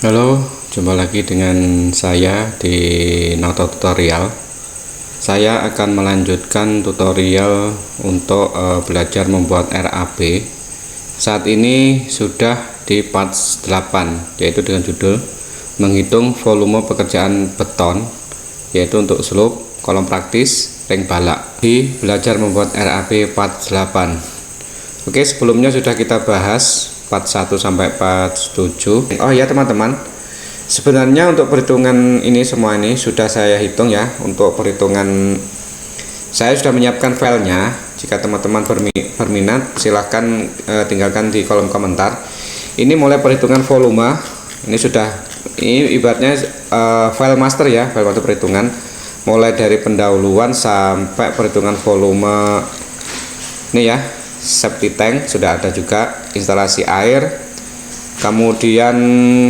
Halo, jumpa lagi dengan saya di Noto Tutorial. Saya akan melanjutkan tutorial untuk belajar membuat RAB. Saat ini sudah di part 8, yaitu dengan judul menghitung volume pekerjaan beton, yaitu untuk slope, kolom praktis, ring balak. Di belajar membuat RAB part 8. Oke, sebelumnya sudah kita bahas part 1 sampai part 7. Oh ya teman-teman, sebenarnya untuk perhitungan ini semua ini sudah saya hitung ya. Untuk perhitungan saya sudah menyiapkan filenya. Jika teman-teman berminat silahkan tinggalkan di kolom komentar. Ini mulai perhitungan volume. Ini ibaratnya file master ya, file master perhitungan. Mulai dari pendahuluan sampai perhitungan volume. Ini ya, septic tank sudah ada juga, instalasi air, kemudian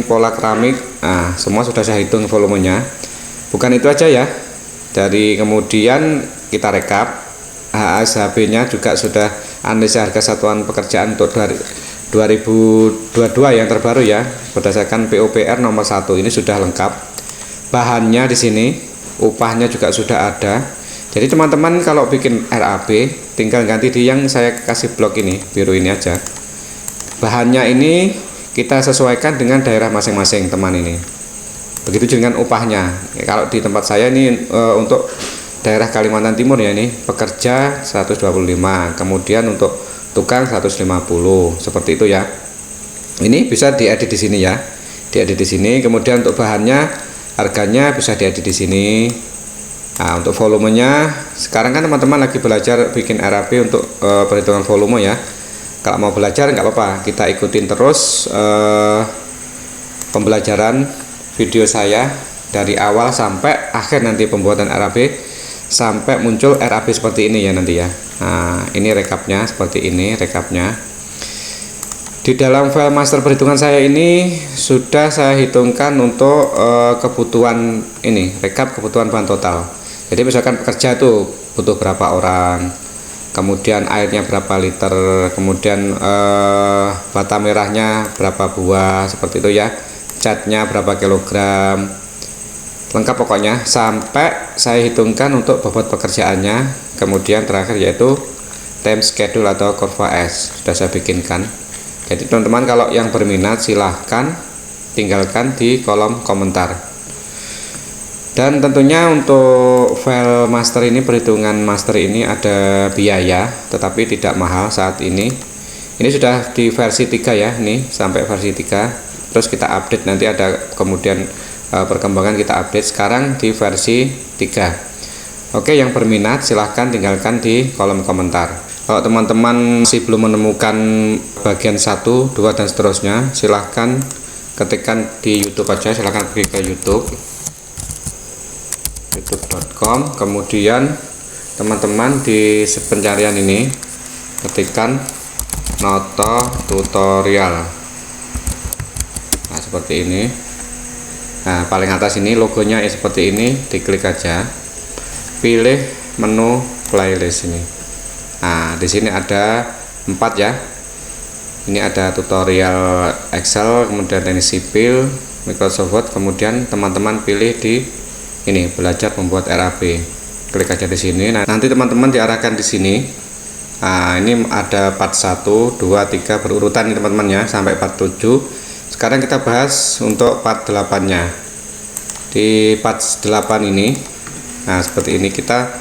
pola keramik. Nah, semua sudah saya hitung volumenya. Bukan itu aja ya, dari kemudian kita rekap HASHB nya juga sudah analisa harga satuan pekerjaan untuk 2022 yang terbaru ya, berdasarkan PUPR nomor 1. Ini sudah lengkap, bahannya di sini, upahnya juga sudah ada. Jadi teman-teman kalau bikin RAB tinggal ganti di yang saya kasih blok ini, biru ini aja. Bahannya ini kita sesuaikan dengan daerah masing-masing teman ini. Begitu dengan upahnya. Kalau di tempat saya ini untuk daerah Kalimantan Timur ya, ini pekerja 125, kemudian untuk tukang 150, seperti itu ya. Ini bisa diedit di sini ya. Diedit di sini, kemudian untuk bahannya harganya bisa diedit di sini. Nah, untuk volumenya sekarang kan teman-teman lagi belajar bikin RAB untuk perhitungan volume ya. Kalau mau belajar nggak apa-apa, kita ikutin terus pembelajaran video saya dari awal sampai akhir nanti pembuatan RAB, sampai muncul RAB seperti ini ya nanti ya. Nah, ini rekapnya seperti ini rekapnya. Di dalam file master perhitungan saya ini sudah saya hitungkan untuk kebutuhan ini, rekap kebutuhan bahan total. Jadi misalkan pekerja itu butuh berapa orang, kemudian airnya berapa liter, kemudian bata merahnya berapa buah, seperti itu ya, catnya berapa kilogram, lengkap pokoknya sampai saya hitungkan untuk bobot pekerjaannya. Kemudian terakhir yaitu time schedule atau kurva S sudah saya bikinkan. Jadi teman-teman kalau yang berminat silahkan tinggalkan di kolom komentar. Dan tentunya untuk file master ini, perhitungan master ini ada biaya, tetapi tidak mahal saat ini. Ini sudah di versi 3 ya, nih sampai versi 3. Terus kita update, nanti ada kemudian perkembangan kita update. Sekarang di versi 3. Oke, yang berminat silahkan tinggalkan di kolom komentar. Kalau teman-teman masih belum menemukan bagian 1, 2 dan seterusnya, silahkan ketikkan di YouTube aja. Silahkan pergi ke youtube.com, kemudian teman-teman di pencarian ini ketikkan Noto Tutorial. Nah, seperti ini. Nah, paling atas ini logonya seperti ini, diklik aja, pilih menu playlist ini. Nah, di sini ada 4 ya. Ini ada tutorial Excel, kemudian teknik sipil, Microsoft Word, kemudian teman-teman pilih di ini belajar membuat RAB. Klik aja di sini. Nah, nanti teman-teman diarahkan di sini. Nah, ini ada part 1, 2, 3 berurutan nih teman-teman ya, sampai part 7. Sekarang kita bahas untuk part 8-nya. Di part 8 ini, nah seperti ini kita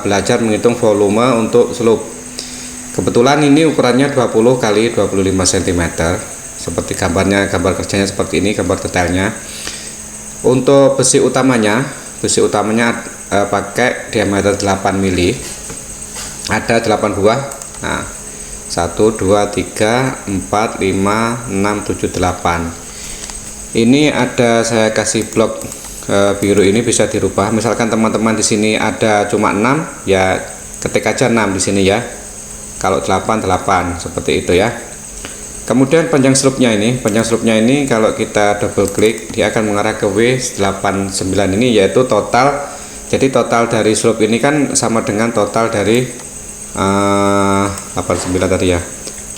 belajar menghitung volume untuk slope. Kebetulan ini ukurannya 20 kali 25 cm. Seperti gambarnya, gambar kerjanya seperti ini, gambar detailnya. Untuk besi utamanya pakai diameter 8 mili, ada 8 buah. Nah, 1, 2, 3, 4, 5, 6, 7, 8. Ini ada saya kasih blok biru, ini bisa dirubah. Misalkan teman-teman di sini ada cuma 6, ya ketik aja 6 di sini ya. Kalau 8, 8 seperti itu ya. Kemudian panjang slope-nya ini, kalau kita double klik dia akan mengarah ke W89 ini, yaitu total. Jadi total dari slope ini kan sama dengan total dari 89 tadi ya.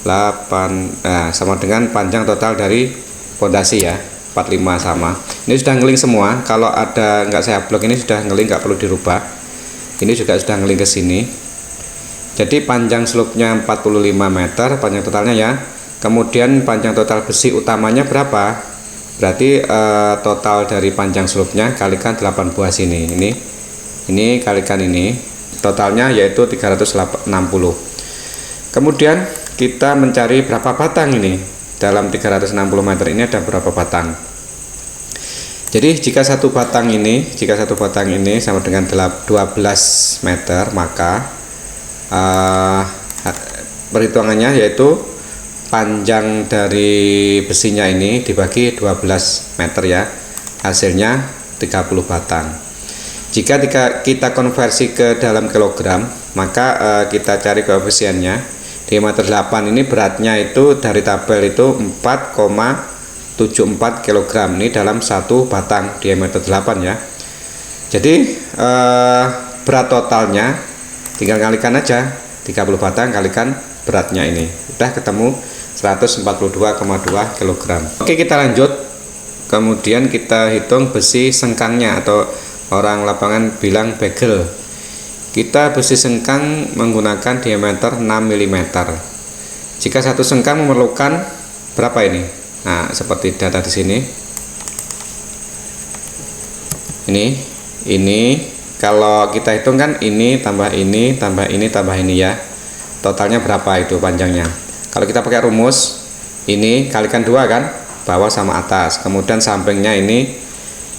8 sama dengan panjang total dari fondasi ya. 45 sama. Ini sudah ngeling semua. Kalau ada nggak saya blok ini sudah ngeling, nggak perlu dirubah. Ini juga sudah ngeling ke sini. Jadi panjang slope-nya 45 meter panjang totalnya ya. Kemudian panjang total besi utamanya berapa? Berarti total dari panjang slope-nya kalikan 8 buah sini. Ini kalikan ini. Totalnya yaitu 360. Kemudian kita mencari berapa batang ini. Dalam 360 meter ini ada berapa batang? Jadi jika satu batang ini sama dengan 12 meter, maka perhitungannya yaitu panjang dari besinya ini dibagi 12 meter ya, hasilnya 30 batang. Jika kita konversi ke dalam kilogram, maka kita cari koefisiennya. Diameter 8 ini beratnya itu dari tabel itu 4,74 kg ini dalam satu batang diameter 8 ya. Jadi berat totalnya tinggal kalikan aja 30 batang kalikan beratnya ini, udah ketemu 142,2 kg. Oke, kita lanjut. Kemudian kita hitung besi sengkangnya, atau orang lapangan bilang bagel. Kita besi sengkang menggunakan diameter 6 mm. Jika satu sengkang memerlukan berapa ini? Nah, seperti data di sini. Ini kalau kita hitung kan ini tambah ini tambah ini tambah ini ya. Totalnya berapa itu panjangnya? Kalau kita pakai rumus, ini kalikan 2 kan, bawah sama atas. Kemudian sampingnya ini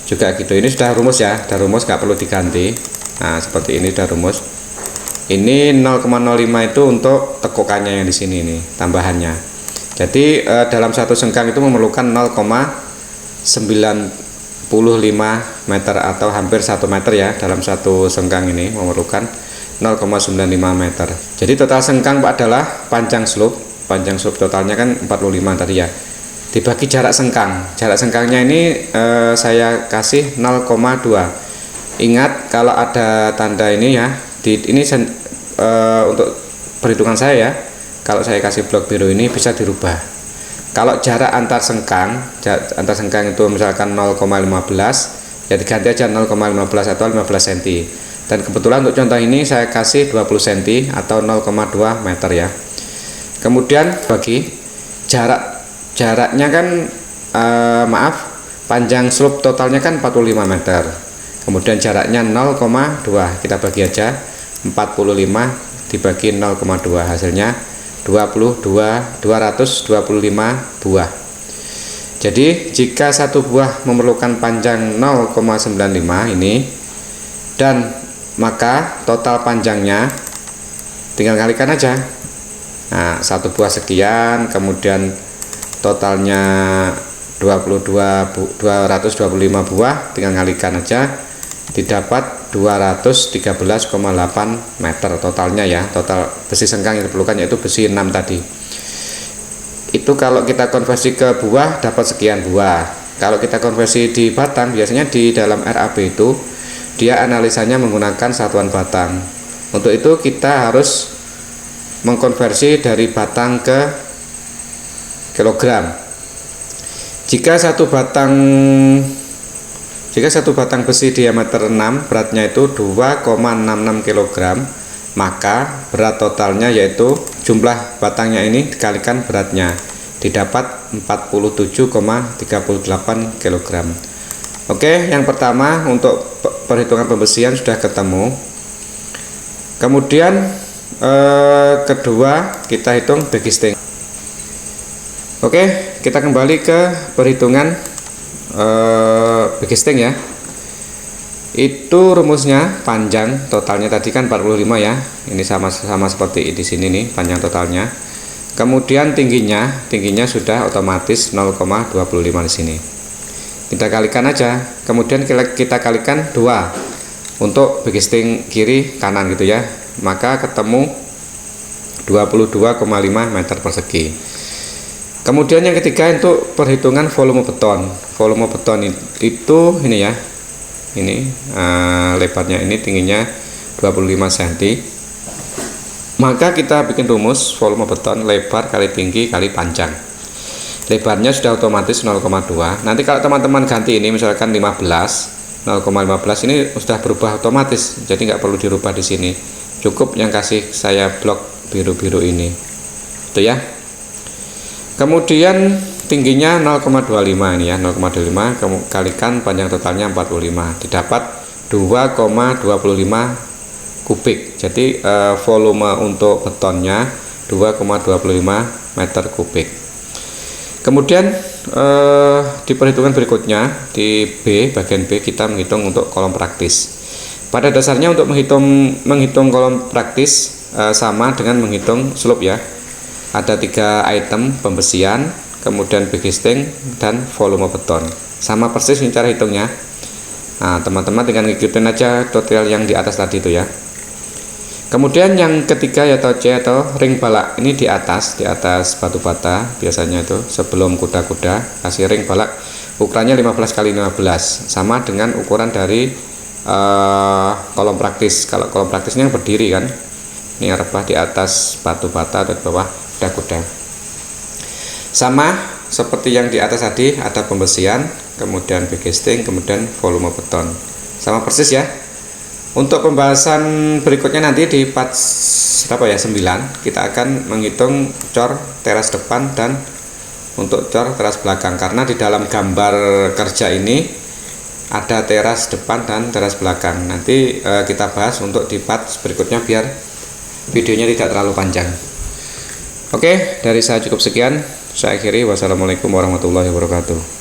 juga gitu. Ini sudah rumus ya, sudah rumus, nggak perlu diganti. Nah, seperti ini sudah rumus. Ini 0,05 itu untuk tekukannya yang di sini nih, tambahannya. Jadi dalam satu sengkang itu memerlukan 0,95 meter atau hampir 1 meter ya. Dalam satu sengkang ini memerlukan 0,95 meter. Jadi total sengkang adalah panjang slope totalnya kan 45 tadi ya, dibagi jarak sengkang. Jarak sengkangnya ini saya kasih 0,2. Ingat, kalau ada tanda ini ya, untuk perhitungan saya ya, kalau saya kasih blok biru ini bisa dirubah. Kalau jarak antar sengkang itu misalkan 0,15, ya diganti aja 0,15 atau 15 cm. Dan kebetulan untuk contoh ini saya kasih 20 cm atau 0,2 meter ya. Kemudian bagi jaraknya kan panjang slope totalnya kan 45 meter. Kemudian jaraknya 0,2, kita bagi aja 45 dibagi 0,2, hasilnya 225 buah. Jadi jika satu buah memerlukan panjang 0,95 ini, dan maka total panjangnya tinggal kalikan aja. Nah, satu buah sekian, kemudian totalnya 225 buah, tinggal kalikan aja, didapat 213,8 meter totalnya ya. Total besi sengkang yang diperlukan yaitu besi 6 tadi. Itu kalau kita konversi ke buah dapat sekian buah. Kalau kita konversi di batang, biasanya di dalam RAB itu dia analisanya menggunakan satuan batang. Untuk itu kita harus mengkonversi dari batang ke kilogram. Jika satu batang besi diameter 6 beratnya itu 2,66 kg, maka berat totalnya yaitu jumlah batangnya ini dikalikan beratnya, didapat 47,38 kg. Oke, yang pertama untuk perhitungan pembesian sudah ketemu. Kemudian kedua kita hitung backcasting. Oke, kita kembali ke perhitungan backcasting ya. Itu rumusnya panjang totalnya tadi kan 45 ya. Ini sama seperti di sini nih panjang totalnya. Kemudian tingginya sudah otomatis 0,25 di sini. Kita kalikan aja. Kemudian kita kalikan 2 untuk backcasting kiri kanan gitu ya. Maka ketemu 22,5 meter persegi. Kemudian yang ketiga untuk perhitungan volume beton. Volume beton itu ini ya. Ini lebarnya ini, tingginya 25 cm. Maka kita bikin rumus volume beton lebar kali tinggi kali panjang. lebarnya sudah otomatis 0,2. Nanti kalau teman-teman ganti ini misalkan 15, 0,15 ini sudah berubah otomatis, jadi nggak perlu dirubah di sini. Cukup yang kasih saya blok biru-biru ini, itu ya. Kemudian tingginya 0,25 ini ya, 0,25 kalikan panjang totalnya 45, didapat 2,25 kubik. Jadi volume untuk betonnya 2,25 meter kubik. Kemudian di perhitungan berikutnya di B, bagian B kita menghitung untuk kolom praktis. Pada dasarnya untuk menghitung kolom praktis sama dengan menghitung slope ya. Ada 3 item: pembesian, kemudian backcasting, dan volume beton. Sama persis ini cara hitungnya. Nah, teman-teman tinggal ngikutin aja tutorial yang di atas tadi itu ya. Kemudian yang ketiga yaitu C atau ring balak. Ini di atas batu bata biasanya itu sebelum kuda-kuda kasih ring balak, ukurannya 15 x 15 sama dengan ukuran dari kolom praktis. Kalau kolom praktisnya berdiri kan, ini rebah di atas batu bata atau di bawah kuda-kuda. Sama seperti yang di atas tadi, ada pembesian, kemudian backcasting, kemudian volume beton. Sama persis ya. Untuk pembahasan berikutnya nanti di part 9 kita akan menghitung cor teras depan dan untuk cor teras belakang, karena di dalam gambar kerja ini ada teras depan dan teras belakang. Nanti kita bahas untuk di part berikutnya biar videonya tidak terlalu panjang. Oke, dari saya cukup sekian. Saya akhiri. Wassalamualaikum warahmatullahi wabarakatuh.